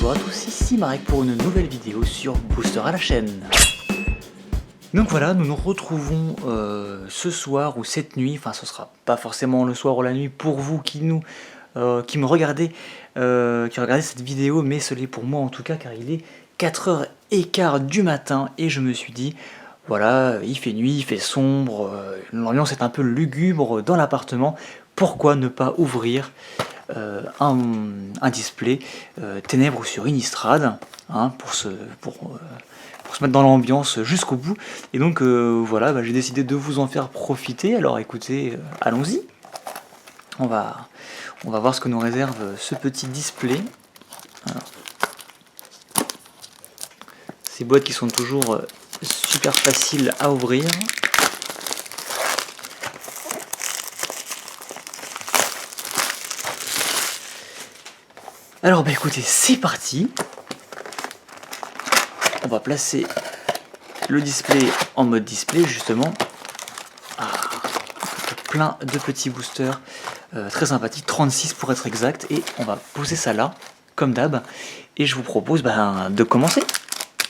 bonjour à tous, ici Marek pour une nouvelle vidéo sur Booster à la chaîne. Donc voilà, nous nous retrouvons ce soir ou cette nuit, enfin ce sera pas forcément le soir ou la nuit pour vous qui me regardez, qui regardez cette vidéo, mais ce l'est pour moi en tout cas car il est 4h15 du matin et je me suis dit, voilà, il fait nuit, il fait sombre, l'ambiance est un peu lugubre dans l'appartement, pourquoi ne pas ouvrir un display ténèbres sur Innistrad, hein, pour se mettre dans l'ambiance jusqu'au bout. Et donc voilà, j'ai décidé de vous en faire profiter. Alors écoutez, allons-y. On va voir ce que nous réserve ce petit display. Alors, ces boîtes qui sont toujours super faciles à ouvrir. Alors écoutez, c'est parti. On va placer le display en mode display justement. Plein de petits boosters très sympathiques, 36 pour être exact. Et on va poser ça là, comme d'hab. Et je vous propose de commencer.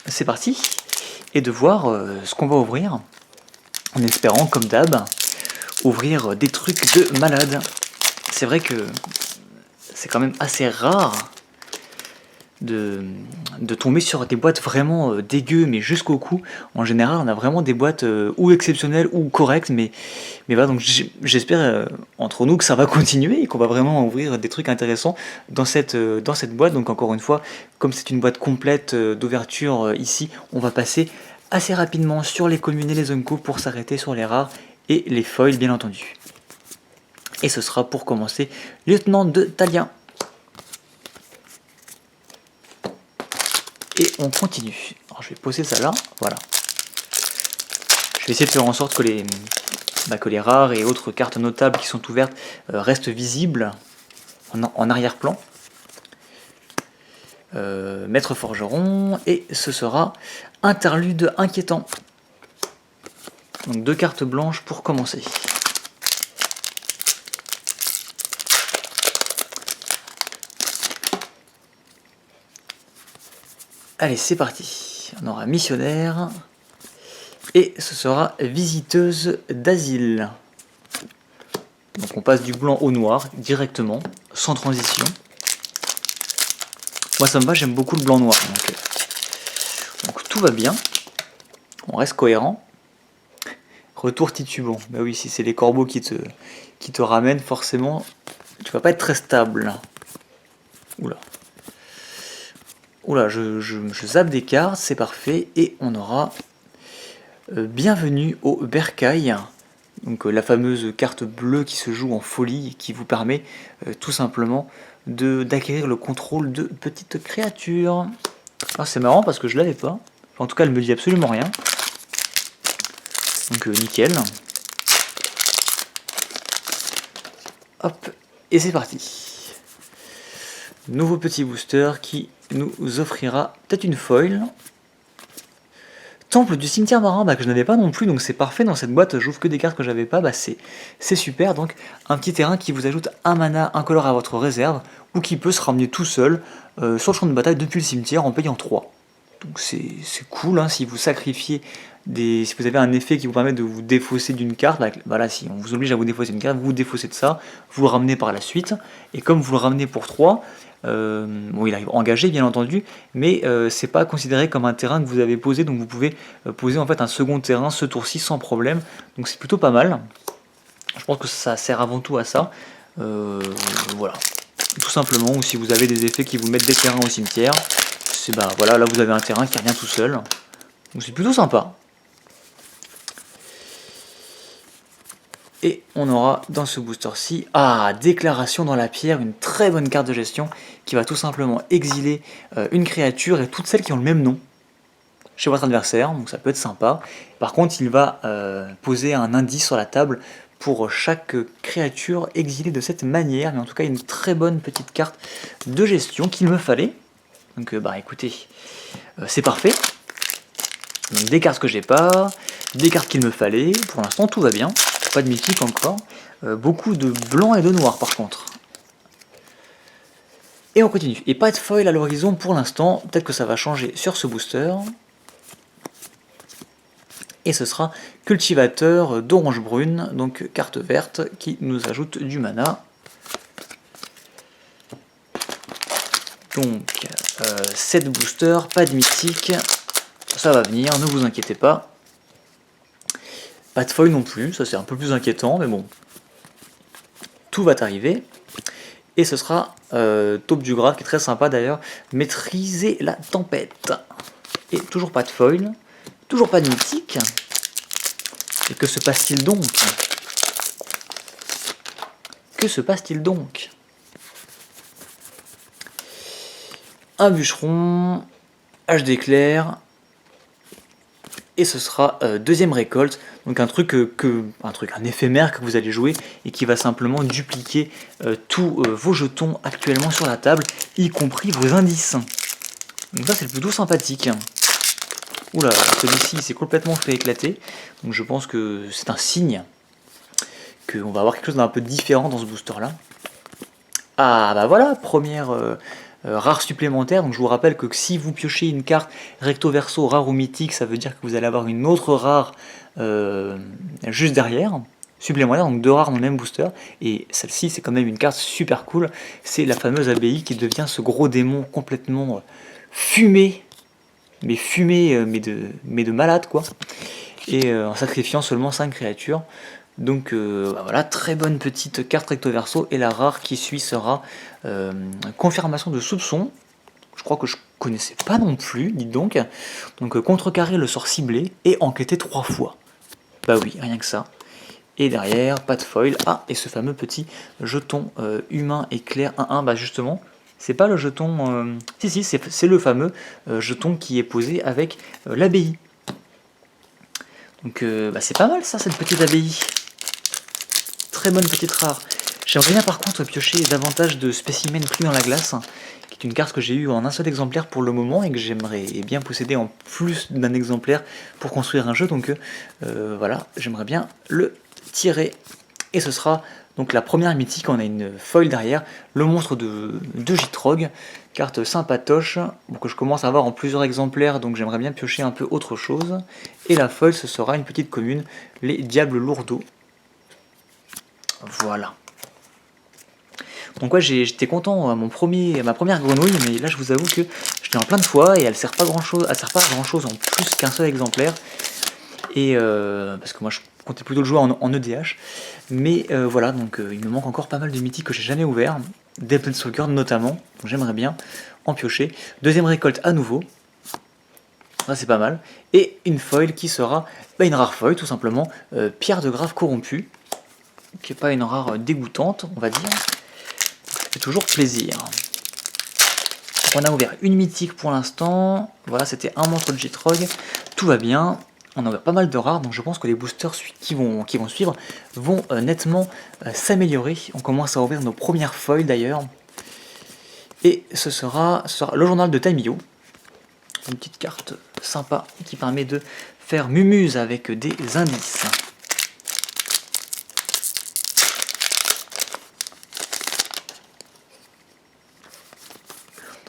C'est parti. Et de voir ce qu'on va ouvrir. En espérant, comme d'hab, ouvrir des trucs de malade. C'est vrai que c'est quand même assez rare de tomber sur des boîtes vraiment dégueu mais jusqu'au cou. En général on a vraiment des boîtes ou exceptionnelles ou correctes, mais voilà, donc j'espère entre nous que ça va continuer et qu'on va vraiment ouvrir des trucs intéressants dans cette boîte. Donc encore une fois, comme c'est une boîte complète d'ouverture ici, on va passer assez rapidement sur les communes et les Unco pour s'arrêter sur les rares et les foils bien entendu. Et ce sera pour commencer Lieutenant de Talia. Et on continue. Alors je vais poser ça là, voilà. Je vais essayer de faire en sorte que les rares et autres cartes notables qui sont ouvertes restent visibles en arrière-plan. Maître forgeron, et ce sera Interlude inquiétant. Donc 2 cartes blanches pour commencer. Allez, c'est parti. On aura missionnaire et ce sera visiteuse d'asile. Donc on passe du blanc au noir directement, sans transition. Moi ça me va, j'aime beaucoup le blanc-noir. Donc tout va bien. On reste cohérent. Retour titubant. Bah oui, si c'est les corbeaux qui te ramènent, forcément, tu vas pas être très stable. Oula. Oula, je zappe des cartes, c'est parfait, et on aura bienvenue au bercail, donc la fameuse carte bleue qui se joue en folie et qui vous permet tout simplement d'acquérir le contrôle de petites créatures. Alors c'est marrant parce que je l'avais pas, en tout cas elle me dit absolument rien, donc nickel. Hop, et c'est parti. Nouveau petit booster qui nous offrira peut-être une foil. Temple du cimetière marin, que je n'avais pas non plus, donc c'est parfait. Dans cette boîte, j'ouvre que des cartes que j'avais pas, c'est super. Donc un petit terrain qui vous ajoute un mana incolore à votre réserve, ou qui peut se ramener tout seul sur le champ de bataille depuis le cimetière en payant 3. Donc c'est cool, hein, si vous sacrifiez si vous avez un effet qui vous permet de vous défausser d'une carte, voilà, si on vous oblige à vous défausser une carte, vous vous défaussez de ça, vous le ramenez par la suite, et comme vous le ramenez pour 3, bon, il arrive engagé bien entendu, mais c'est pas considéré comme un terrain que vous avez posé, donc vous pouvez poser en fait un second terrain ce tour-ci sans problème, donc c'est plutôt pas mal. Je pense que ça sert avant tout à ça, voilà, tout simplement. Ou si vous avez des effets qui vous mettent des terrains au cimetière, c'est voilà, là vous avez un terrain qui revient tout seul, donc c'est plutôt sympa. Et on aura dans ce booster-ci, Déclaration dans la pierre, une très bonne carte de gestion qui va tout simplement exiler une créature et toutes celles qui ont le même nom chez votre adversaire, donc ça peut être sympa. Par contre, il va poser un indice sur la table pour chaque créature exilée de cette manière, mais en tout cas une très bonne petite carte de gestion qu'il me fallait. Donc écoutez, c'est parfait. Donc des cartes que j'ai pas, des cartes qu'il me fallait, pour l'instant tout va bien. Pas de mythique encore, beaucoup de blanc et de noir par contre. Et on continue. Et pas de foil à l'horizon pour l'instant. Peut-être que ça va changer sur ce booster. Et ce sera cultivateur d'orange brune, donc carte verte, qui nous ajoute du mana. Donc 7 boosters, pas de mythique. Ça va venir, ne vous inquiétez pas. Pas de foil non plus, ça c'est un peu plus inquiétant, mais bon. Tout va arriver. Et ce sera Taupe du Grave, qui est très sympa d'ailleurs. Maîtriser la tempête. Et toujours pas de foil. Toujours pas de mythique. Et que se passe-t-il donc? Que se passe-t-il donc? Un bûcheron, H d'éclair, et ce sera deuxième récolte, donc un truc, un éphémère que vous allez jouer et qui va simplement dupliquer tous vos jetons actuellement sur la table, y compris vos indices. Donc ça c'est plutôt sympathique. Oula, celui-ci s'est complètement fait éclater, donc je pense que c'est un signe qu'on va avoir quelque chose d'un peu différent dans ce booster là. Ah bah voilà, première rare supplémentaire. Donc je vous rappelle que si vous piochez une carte recto verso rare ou mythique, ça veut dire que vous allez avoir une autre rare juste derrière, supplémentaire, donc 2 rares dans le même booster. Et celle-ci c'est quand même une carte super cool, c'est la fameuse abbaye qui devient ce gros démon complètement fumé, mais de malade quoi, et en sacrifiant seulement 5 créatures. Donc bah voilà, très bonne petite carte recto verso, et la rare qui suit sera confirmation de soupçon. Je crois que je connaissais pas non plus, dites donc. Donc contrecarrer le sort ciblé et enquêter 3 fois. Bah oui, rien que ça. Et derrière, pas de foil. Ah, et ce fameux petit jeton humain éclair 1-1, bah justement, c'est pas le jeton... Si, c'est le fameux jeton qui est posé avec l'abbaye. Donc bah, c'est pas mal ça, cette petite abbaye. Très bonne petite rare. J'aimerais bien par contre piocher davantage de spécimens pris dans la glace, qui est une carte que j'ai eue en un seul exemplaire pour le moment et que j'aimerais bien posséder en plus d'un exemplaire pour construire un jeu. Donc voilà, j'aimerais bien le tirer. Et ce sera donc la première mythique. On a une foil derrière, le monstre de Gitrog, carte sympatoche, que je commence à avoir en plusieurs exemplaires, donc j'aimerais bien piocher un peu autre chose. Et la foil, ce sera une petite commune, les Diables Lourdeaux. Voilà. Donc ouais, j'étais content à ma première grenouille, mais là je vous avoue que j'étais en plein de fois et elle sert pas à grand chose en plus qu'un seul exemplaire. Et parce que moi je comptais plutôt le jouer en EDH. Mais voilà, donc il me manque encore pas mal de mythiques que j'ai jamais ouvert, des Planeswalkers notamment, donc j'aimerais bien en piocher. Deuxième récolte à nouveau. Ça c'est pas mal. Et une foil qui sera une rare foil tout simplement, Pierre de Grave corrompue, qui n'est pas une rare dégoûtante, on va dire. Ça fait toujours plaisir. On a ouvert une mythique pour l'instant. Voilà, c'était un monstre de Gitrog. Tout va bien. On a ouvert pas mal de rares, donc je pense que les boosters qui vont suivre vont nettement s'améliorer. On commence à ouvrir nos premières foils d'ailleurs. Et ce sera le journal de Tamio. Une petite carte sympa qui permet de faire mumuse avec des indices.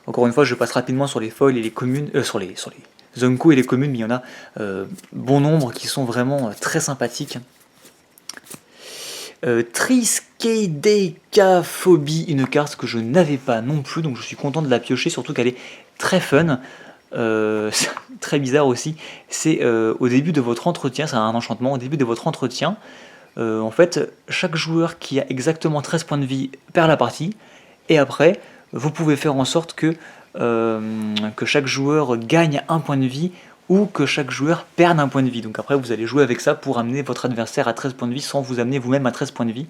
Encore une fois, je passe rapidement sur les foils et les communes, sur les Zonko et les communes, mais il y en a bon nombre qui sont vraiment très sympathiques. Triskedecaphobie, une carte que je n'avais pas non plus, donc je suis content de la piocher, surtout qu'elle est très fun. Très bizarre aussi, c'est au début de votre entretien, c'est un enchantement, au début de votre entretien, en fait, chaque joueur qui a exactement 13 points de vie perd la partie, et après, vous pouvez faire en sorte que chaque joueur gagne un point de vie ou que chaque joueur perde un point de vie. Donc après vous allez jouer avec ça pour amener votre adversaire à 13 points de vie sans vous amener vous-même à 13 points de vie.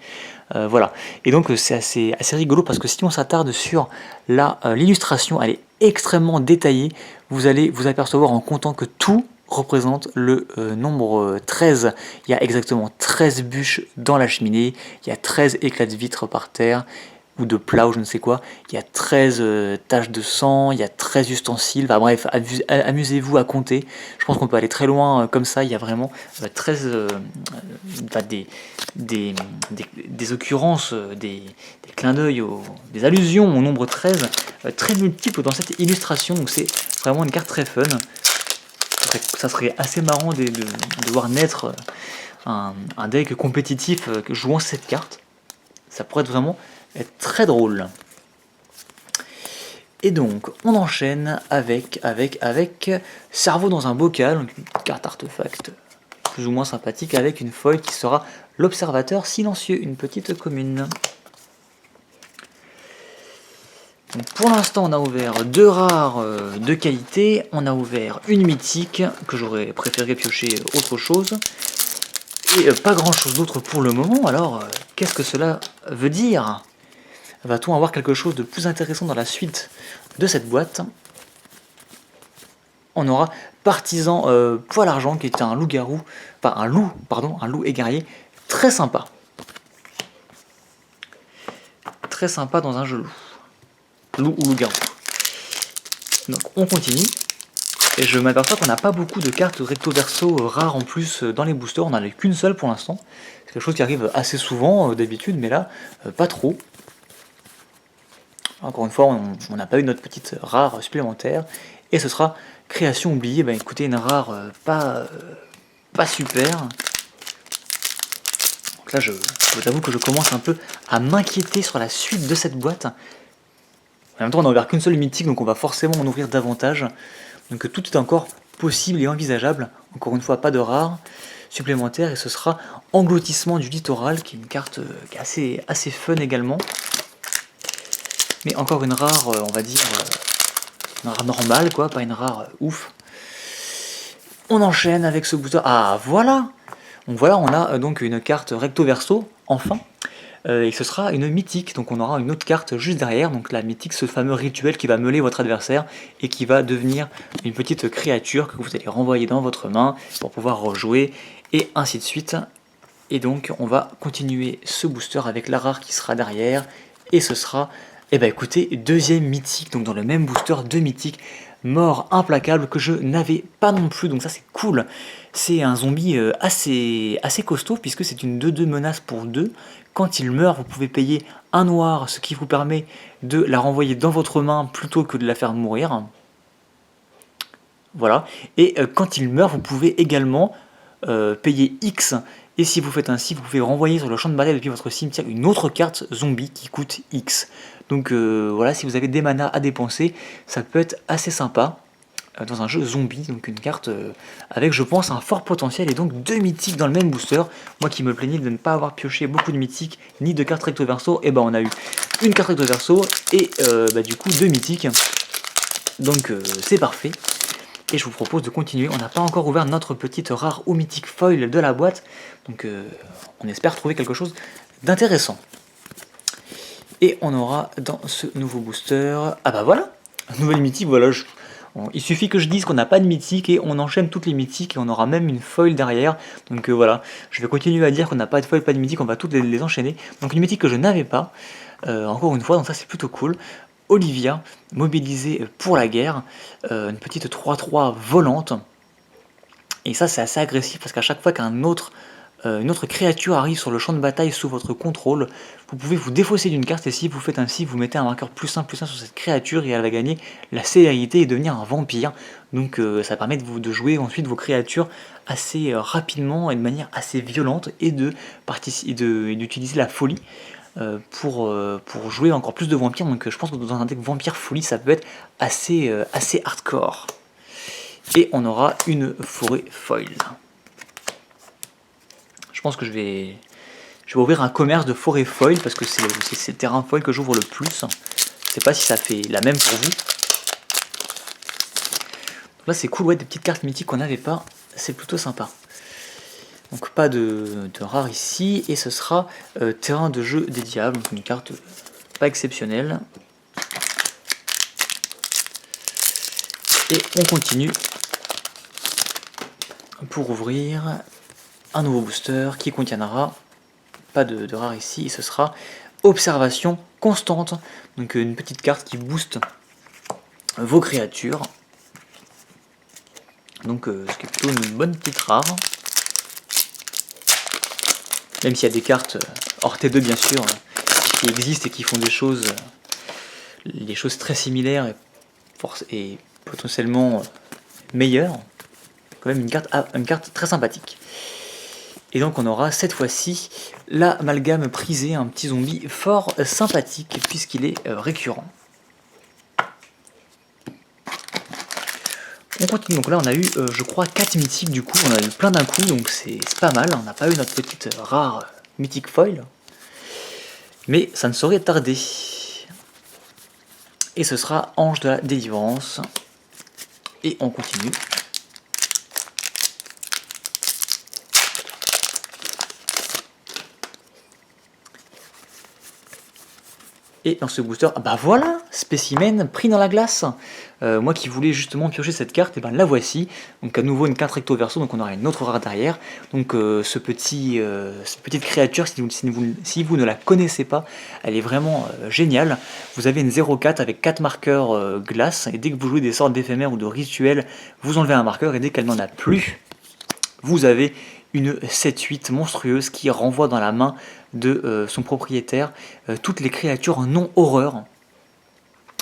Voilà. Et donc c'est assez rigolo parce que si on s'attarde sur l'illustration, elle est extrêmement détaillée. Vous allez vous apercevoir en comptant que tout représente le nombre 13. Il y a exactement 13 bûches dans la cheminée, il y a 13 éclats de vitres par terre. ou de plat ou je ne sais quoi. Il y a 13 taches de sang, il y a 13 ustensiles, enfin bref, amusez-vous à compter. Je pense qu'on peut aller très loin comme ça, il y a vraiment 13 enfin, des occurrences, des clins d'œil, des allusions au nombre 13, très multiples dans cette illustration, donc c'est vraiment une carte très fun. Ça serait assez marrant de voir naître un deck compétitif jouant cette carte. Ça pourrait vraiment être très drôle. Et donc, on enchaîne avec Cerveau dans un bocal, donc une carte artefact plus ou moins sympathique, avec une foil qui sera l'Observateur silencieux, une petite commune. Donc pour l'instant, on a ouvert 2 rares de qualité, on a ouvert une mythique, que j'aurais préféré piocher autre chose, et pas grand chose d'autre pour le moment. Alors, qu'est-ce que cela veut dire? Va-t-on avoir quelque chose de plus intéressant dans la suite de cette boîte? On aura Partisan Poil Argent, qui est un loup-garou, enfin un loup égaré, très sympa. Très sympa dans un jeu loup. Loup ou loup-garou. Donc on continue. Et je m'aperçois qu'on n'a pas beaucoup de cartes recto-verso rares en plus dans les boosters. On n'en a qu'une seule pour l'instant. C'est quelque chose qui arrive assez souvent d'habitude, mais là, pas trop. Encore une fois, on n'a pas eu notre petite rare supplémentaire. Et ce sera Création oubliée. Ben écoutez, une rare pas super. Donc là, je vous avoue que je commence un peu à m'inquiéter sur la suite de cette boîte. En même temps, on n'a ouvert qu'une seule mythique, donc on va forcément en ouvrir davantage. Donc tout est encore possible et envisageable. Encore une fois, pas de rare supplémentaire. Et ce sera Engloutissement du littoral, qui est une carte qui est assez fun également. Mais encore une rare, on va dire, une rare normale, quoi, pas une rare ouf. On enchaîne avec ce booster. Ah, voilà! Donc voilà, on a donc une carte recto-verso, enfin. Et ce sera une mythique, donc on aura une autre carte juste derrière, donc la mythique, ce fameux rituel qui va meuler votre adversaire et qui va devenir une petite créature que vous allez renvoyer dans votre main pour pouvoir rejouer, et ainsi de suite. Et donc on va continuer ce booster avec la rare qui sera derrière, et ce sera, eh ben écoutez, deuxième mythique, donc dans le même booster, 2 mythiques, Mort implacable, que je n'avais pas non plus, donc ça c'est cool. C'est un zombie assez costaud, puisque c'est une 2-2 menace pour 2. Quand il meurt, vous pouvez payer 1 noir, ce qui vous permet de la renvoyer dans votre main plutôt que de la faire mourir. Voilà. Et quand il meurt, vous pouvez également payer X. Et si vous faites ainsi, vous pouvez renvoyer sur le champ de bataille depuis votre cimetière une autre carte zombie qui coûte X. Donc voilà, si vous avez des manas à dépenser, ça peut être assez sympa dans un jeu zombie. Donc une carte avec, je pense, un fort potentiel, et donc 2 mythiques dans le même booster. Moi qui me plaignais de ne pas avoir pioché beaucoup de mythiques ni de cartes recto verso, et ben on a eu une carte recto verso et du coup 2 mythiques. Donc c'est parfait. Et je vous propose de continuer. On n'a pas encore ouvert notre petite rare ou mythique foil de la boîte, donc on espère trouver quelque chose d'intéressant. Et on aura dans ce nouveau booster, ah bah voilà, nouvelle mythique, voilà. Il suffit que je dise qu'on n'a pas de mythique et on enchaîne toutes les mythiques, et on aura même une foil derrière. Donc voilà, je vais continuer à dire qu'on n'a pas de foil, pas de mythique, on va toutes les enchaîner. Donc une mythique que je n'avais pas, encore une fois, donc ça c'est plutôt cool. Olivia, mobilisée pour la guerre, une petite 3-3 volante. Et ça c'est assez agressif, parce qu'à chaque fois une autre créature arrive sur le champ de bataille sous votre contrôle, vous pouvez vous défausser d'une carte, et si vous faites ainsi, vous mettez un marqueur +1/+1 sur cette créature, et elle va gagner la célérité et devenir un vampire. Donc ça permet de jouer ensuite vos créatures assez rapidement et de manière assez violente, et d'utiliser la folie pour jouer encore plus de vampires. Donc je pense que dans un deck vampire folie, ça peut être assez hardcore. Et on aura une forêt foil. Je pense que je vais ouvrir un commerce de forêt foil, parce que c'est le terrain foil que j'ouvre le plus. Je sais pas si ça fait la même pour vous. Donc là c'est cool, ouais, des petites cartes mythiques qu'on n'avait pas, c'est plutôt sympa. Donc pas de rare ici, et ce sera terrain de jeu des diables, donc une carte pas exceptionnelle. Et on continue pour ouvrir un nouveau booster qui contiendra, pas de rare ici, et ce sera observation constante. Donc une petite carte qui booste vos créatures. Donc ce qui est plutôt une bonne petite rare. Même s'il y a des cartes hors T2 bien sûr qui existent et qui font des choses très similaires et potentiellement meilleures. Quand même une carte très sympathique. Et donc on aura cette fois-ci l'amalgame prisé, un petit zombie fort sympathique puisqu'il est récurrent. On continue, donc là on a eu je crois 4 mythiques du coup, on a eu plein d'un coup donc c'est pas mal, on n'a pas eu notre petite rare mythique foil. Mais ça ne saurait tarder. Et ce sera Ange de la Délivrance. Et on continue. Et dans ce booster, bah voilà, spécimen pris dans la glace. Moi qui voulais justement piocher cette carte, et ben la voici. Donc à nouveau une carte recto verso, donc on aura une autre rare derrière. Donc cette petite créature, si vous ne la connaissez pas, elle est vraiment géniale. Vous avez une 0-4 avec 4 marqueurs glace, et dès que vous jouez des sortes d'éphémères ou de rituels, vous enlevez un marqueur, et dès qu'elle n'en a plus, vous avez une 7-8 monstrueuse qui renvoie dans la main de son propriétaire toutes les créatures non horreur.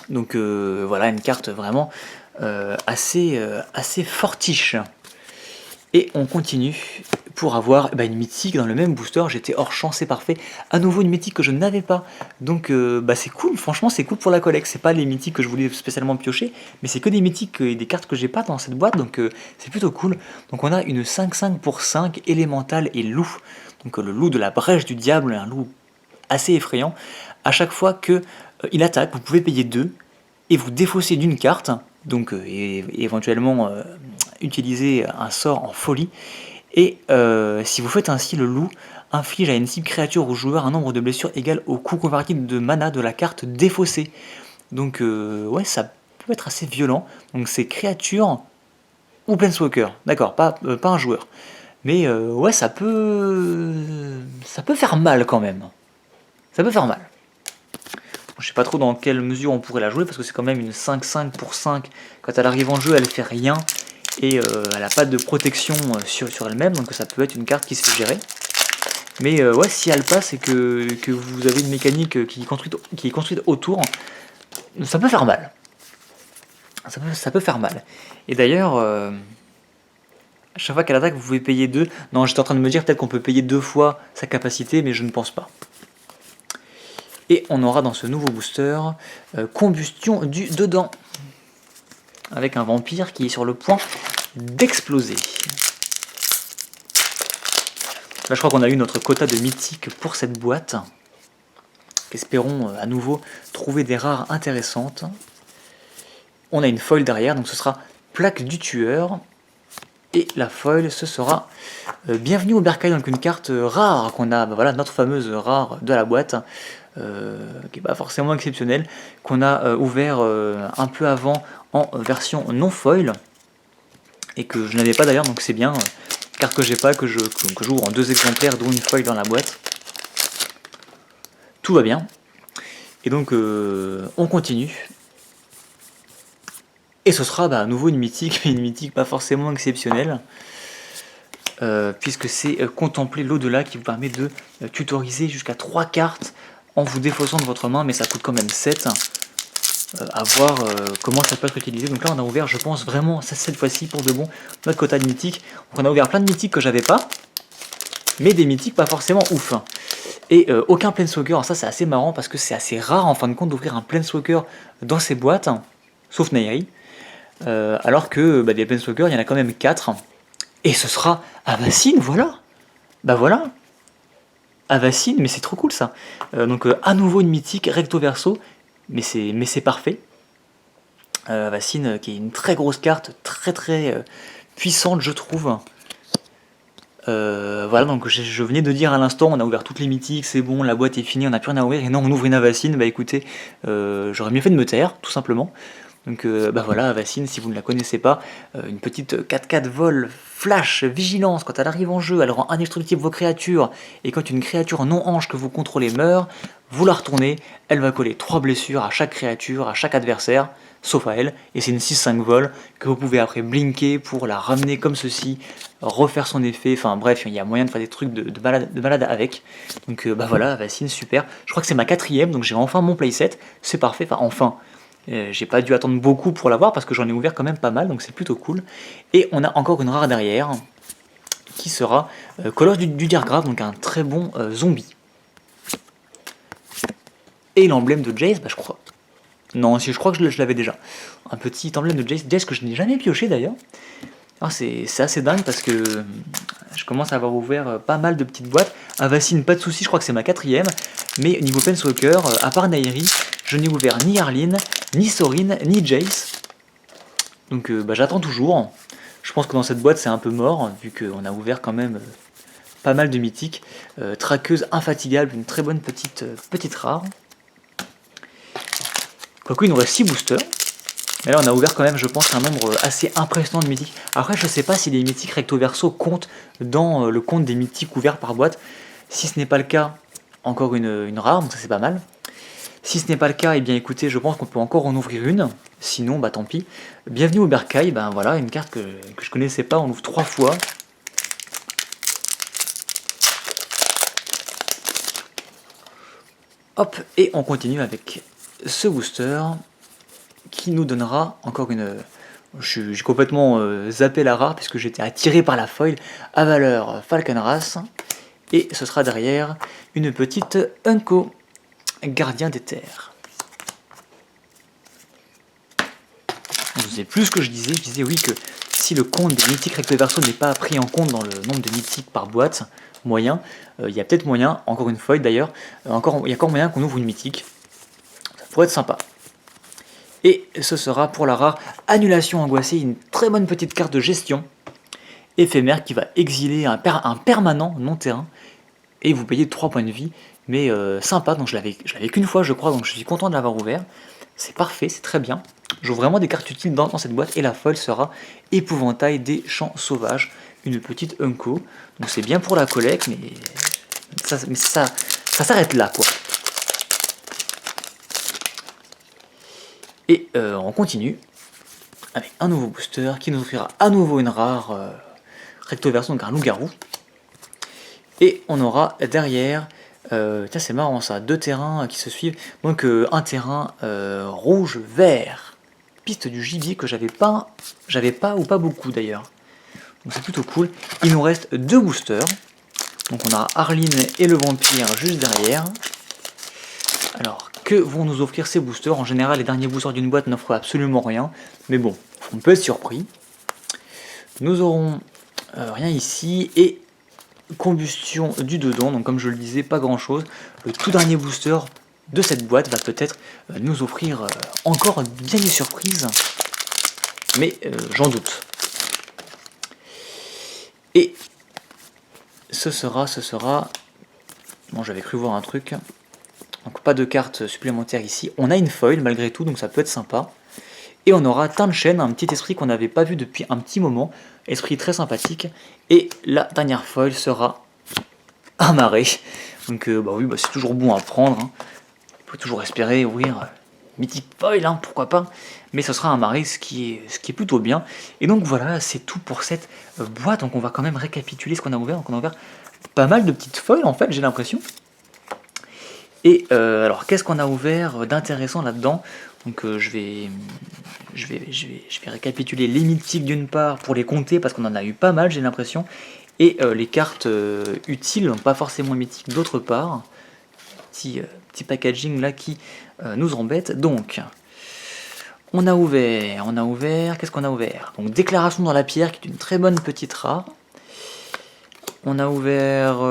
Donc voilà une carte vraiment assez fortiche. Et on continue pour avoir une mythique dans le même booster. J'étais hors champ, c'est parfait. À nouveau une mythique que je n'avais pas. Donc c'est cool, franchement c'est cool pour la collecte. C'est pas les mythiques que je voulais spécialement piocher, mais c'est que des mythiques et des cartes que j'ai pas dans cette boîte. Donc c'est plutôt cool. Donc on a une 5-5 pour 5 élémental et loup. Donc le loup de la brèche du diable, un loup assez effrayant. À chaque fois que il attaque, vous pouvez payer 2 et vous défaussez d'une carte. Donc éventuellement utiliser un sort en folie. Et si vous faites ainsi, le loup inflige à une cible créature ou joueur un nombre de blessures égal au coût convertible de mana de la carte défaussée. Donc ouais, ça peut être assez violent. Donc c'est créature ou planeswalker, d'accord, pas un joueur. Mais ouais, ça peut faire mal quand même. Ça peut faire mal. Je sais pas trop dans quelle mesure on pourrait la jouer parce que c'est quand même une 5-5 pour 5. Quand elle arrive en jeu, elle fait rien et elle n'a pas de protection sur elle-même, donc ça peut être une carte qui se fait gérer. Mais ouais, si elle passe et que vous avez une mécanique qui est construite autour, ça peut faire mal. Ça peut faire mal. Et d'ailleurs, à chaque fois qu'elle attaque, vous pouvez payer 2. Non, j'étais en train de me dire peut-être qu'on peut payer 2 fois sa capacité, mais je ne pense pas. Et on aura dans ce nouveau booster combustion du dedans, avec un vampire qui est sur le point d'exploser. Là je crois qu'on a eu notre quota de mythique pour cette boîte. Espérons à nouveau trouver des rares intéressantes. On a une foil derrière, donc ce sera plaque du tueur. Et la foil, ce sera bienvenue au bercail, donc une carte rare qu'on a, voilà notre fameuse rare de la boîte. Qui n'est pas forcément exceptionnel, qu'on a ouvert un peu avant en version non foil, et que je n'avais pas d'ailleurs, donc c'est bien, carte que j'ai pas, que j'ouvre en 2 exemplaires, dont une foil dans la boîte. Tout va bien. Et donc on continue. Et ce sera à nouveau une mythique, mais une mythique pas forcément exceptionnelle. Puisque c'est contempler l'au-delà qui vous permet de tutoriser jusqu'à 3 cartes en vous défaussant de votre main, mais ça coûte quand même 7. À voir comment ça peut être utilisé. Donc là on a ouvert, je pense vraiment cette fois-ci pour de bon notre quota de mythiques. Donc on a ouvert plein de mythiques que j'avais pas, mais des mythiques pas forcément ouf. Et aucun planeswalker. Alors ça c'est assez marrant parce que c'est assez rare en fin de compte d'ouvrir un planeswalker dans ces boîtes, sauf Nairi. Alors que des planeswalkers il y en a quand même 4. Et ce sera Avacyn, voilà. Bah voilà. Avacyn, mais c'est trop cool ça. Donc à nouveau une mythique recto verso, mais c'est parfait. Avacyn qui est une très grosse carte, très puissante je trouve. Voilà, donc je venais de dire à l'instant, on a ouvert toutes les mythiques, c'est bon, la boîte est finie, on n'a plus rien à ouvrir, et non, on ouvre une Avacyn, bah écoutez, j'aurais mieux fait de me taire, tout simplement. Donc bah voilà, Avacyn, si vous ne la connaissez pas, une petite 4-4 vol, flash, vigilance, quand elle arrive en jeu, elle rend indestructible vos créatures, et quand une créature non-ange que vous contrôlez meurt, vous la retournez, elle va coller 3 blessures à chaque créature, à chaque adversaire, sauf à elle, et c'est une 6-5 vol que vous pouvez après blinker pour la ramener comme ceci, refaire son effet, enfin bref, il y a moyen de faire des trucs de malade avec. Donc bah voilà, Avacyn, super. Je crois que c'est ma 4ème, donc j'ai enfin mon playset, c'est parfait, enfin enfin. J'ai pas dû attendre beaucoup pour l'avoir parce que j'en ai ouvert quand même pas mal, donc c'est plutôt cool. Et on a encore une rare derrière qui sera Colosse du Dirgrave, donc un très bon zombie. Et l'emblème de Jace, bah je crois. Non, si je crois que je l'avais déjà. Un petit emblème de Jace que je n'ai jamais pioché d'ailleurs. C'est assez dingue parce que je commence à avoir ouvert pas mal de petites boîtes. Avacyn, pas de soucis, je crois que c'est ma 4ème. Mais niveau Planeswalker, à part Nairi, je n'ai ouvert ni Arlene, ni Sorin, ni Jace. Donc bah, j'attends toujours. Je pense que dans cette boîte c'est un peu mort, vu qu'on a ouvert quand même pas mal de mythiques. Traqueuse infatigable, une très bonne petite rare. Quoique il nous reste 6 boosters. Mais là on a ouvert quand même je pense un nombre assez impressionnant de mythiques. Après je sais pas si les mythiques recto verso comptent dans le compte des mythiques ouverts par boîte. Si ce n'est pas le cas, encore une rare, donc ça c'est pas mal. Si ce n'est pas le cas, eh bien écoutez, je pense qu'on peut encore en ouvrir une. Sinon, bah tant pis. Bienvenue au Bercail, ben voilà, une carte que je connaissais pas, on ouvre 3 fois. Hop, et on continue avec ce booster qui nous donnera encore une... J'ai complètement zappé la rare puisque j'étais attiré par la foil à valeur Falconras. Et ce sera derrière une petite Unco, gardien des terres. C'est plus ce que je disais oui que si le compte des mythiques recto verso n'est pas pris en compte dans le nombre de mythiques par boîte moyen, il y a peut-être moyen, encore une fois d'ailleurs, il y a encore moyen qu'on ouvre une mythique, ça pourrait être sympa. Et ce sera pour la rare Annulation Angoissée, une très bonne petite carte de gestion éphémère qui va exiler un permanent non-terrain et vous payez 3 points de vie, mais sympa, donc je l'avais qu'une fois je crois, donc je suis content de l'avoir ouvert, c'est parfait, c'est très bien. J'ouvre vraiment des cartes utiles dans cette boîte et la folle sera Épouvantail des Champs Sauvages, une petite Unco. Donc c'est bien pour la collecte, mais ça s'arrête là quoi. Et on continue avec un nouveau booster qui nous offrira à nouveau une rare recto verso, donc un loup-garou. Et on aura derrière, tiens c'est marrant ça, 2 terrains qui se suivent, donc un terrain rouge-vert. Piste du gibier que j'avais pas ou pas beaucoup d'ailleurs. Donc c'est plutôt cool. Il nous reste 2 boosters. Donc on a Arlene et le vampire juste derrière. Alors que vont nous offrir ces boosters? En général les derniers boosters d'une boîte n'offrent absolument rien. Mais bon, on peut être surpris. Nous aurons rien ici et combustion du dedans. Donc comme je le disais, pas grand chose. Le tout dernier booster de cette boîte va peut-être nous offrir encore bien des surprises, mais j'en doute. Et ce sera, bon j'avais cru voir un truc, donc pas de carte supplémentaire ici, on a une foil malgré tout, donc ça peut être sympa, et on aura Tanchen, un petit esprit qu'on n'avait pas vu depuis un petit moment, esprit très sympathique, et la dernière foil sera un marais, donc bah oui, bah c'est toujours bon à prendre, hein. Faut toujours espérer ouvrir mythique foil, hein, pourquoi pas, mais ce sera un marais, ce qui est plutôt bien. Et donc voilà, c'est tout pour cette boîte. Donc on va quand même récapituler ce qu'on a ouvert. Donc on a ouvert pas mal de petites foils en fait, j'ai l'impression. Et alors qu'est-ce qu'on a ouvert d'intéressant là-dedans? Donc je vais récapituler les mythiques d'une part pour les compter parce qu'on en a eu pas mal, j'ai l'impression. Et les cartes utiles, donc pas forcément mythiques d'autre part. Petit packaging là qui nous embête. Donc, on a ouvert, qu'est-ce qu'on a ouvert? Donc, Déclaration dans la pierre, qui est une très bonne petite rare. On a ouvert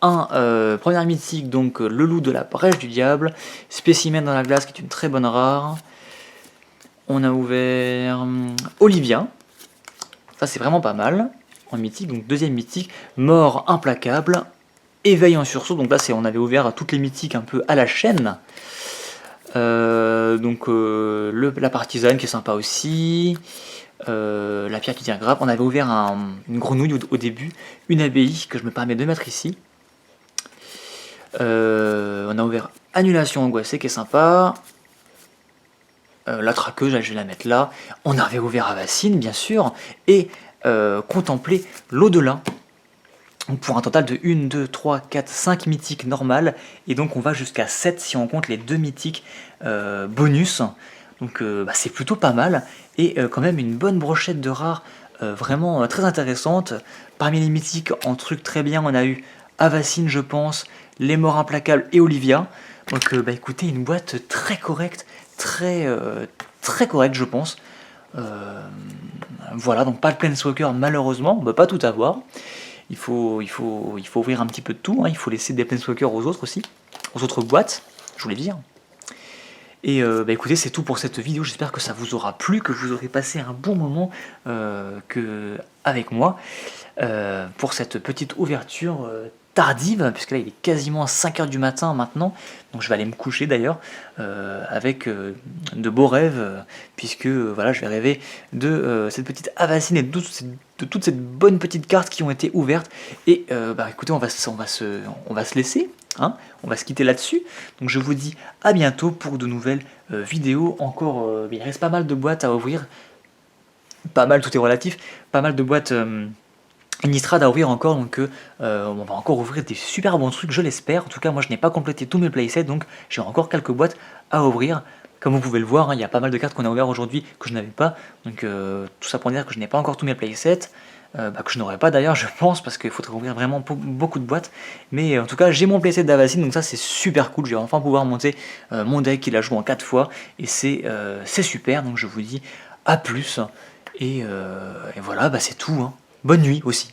un premier mythique, donc le loup de la brèche du diable, spécimen dans la glace, qui est une très bonne rare. On a ouvert Olivia, ça c'est vraiment pas mal. En mythique, donc deuxième mythique, mort implacable, éveil en sursaut, donc là on avait ouvert toutes les mythiques un peu à la chaîne. La partisane qui est sympa aussi. La pierre qui tient grave. On avait ouvert une grenouille au début, une abbaye que je me permets de mettre ici. On a ouvert annulation angoissée qui est sympa. La traqueuse, je vais la mettre là. On avait ouvert Avacine, bien sûr, et contempler l'au-delà. Pour un total de 1, 2, 3, 4, 5 mythiques normales, et donc on va jusqu'à 7 si on compte les 2 mythiques bonus. Donc c'est plutôt pas mal, et quand même une bonne brochette de rares vraiment très intéressante. Parmi les mythiques, en truc très bien, on a eu Avacine, je pense, Les Morts Implacables et Olivia. Donc écoutez, une boîte très correcte, très correcte je pense. Voilà, donc pas de Planeswalker malheureusement, on peut pas tout avoir. Il faut ouvrir un petit peu de tout, hein. Il faut laisser des Planeswalkers aux autres aussi, aux autres boîtes, je voulais dire. Et écoutez, c'est tout pour cette vidéo, j'espère que ça vous aura plu, que vous aurez passé un bon moment avec moi pour cette petite ouverture tardive, puisque là il est quasiment 5h du matin maintenant, donc je vais aller me coucher d'ailleurs avec de beaux rêves, puisque voilà, je vais rêver de cette petite Avacine et de toutes ces bonnes petites cartes qui ont été ouvertes. Et écoutez, on va se laisser, hein, on va se quitter là-dessus. Donc je vous dis à bientôt pour de nouvelles vidéos. Encore, il reste pas mal de boîtes à ouvrir, pas mal, tout est relatif, pas mal de boîtes Innistrad à ouvrir encore, donc on va encore ouvrir des super bons trucs, je l'espère. En tout cas, moi je n'ai pas complété tous mes playsets, donc j'ai encore quelques boîtes à ouvrir. Comme vous pouvez le voir, hein, il y a pas mal de cartes qu'on a ouvert aujourd'hui que je n'avais pas, donc tout ça pour dire que je n'ai pas encore tous mes playsets, que je n'aurai pas d'ailleurs je pense, parce qu'il faudrait ouvrir vraiment beaucoup de boîtes. Mais en tout cas, j'ai mon playset d'Avacine, donc ça c'est super cool, je vais enfin pouvoir monter mon deck, il a joué en 4 fois, et c'est super, donc je vous dis à plus, et voilà, c'est tout, hein. Bonne nuit aussi.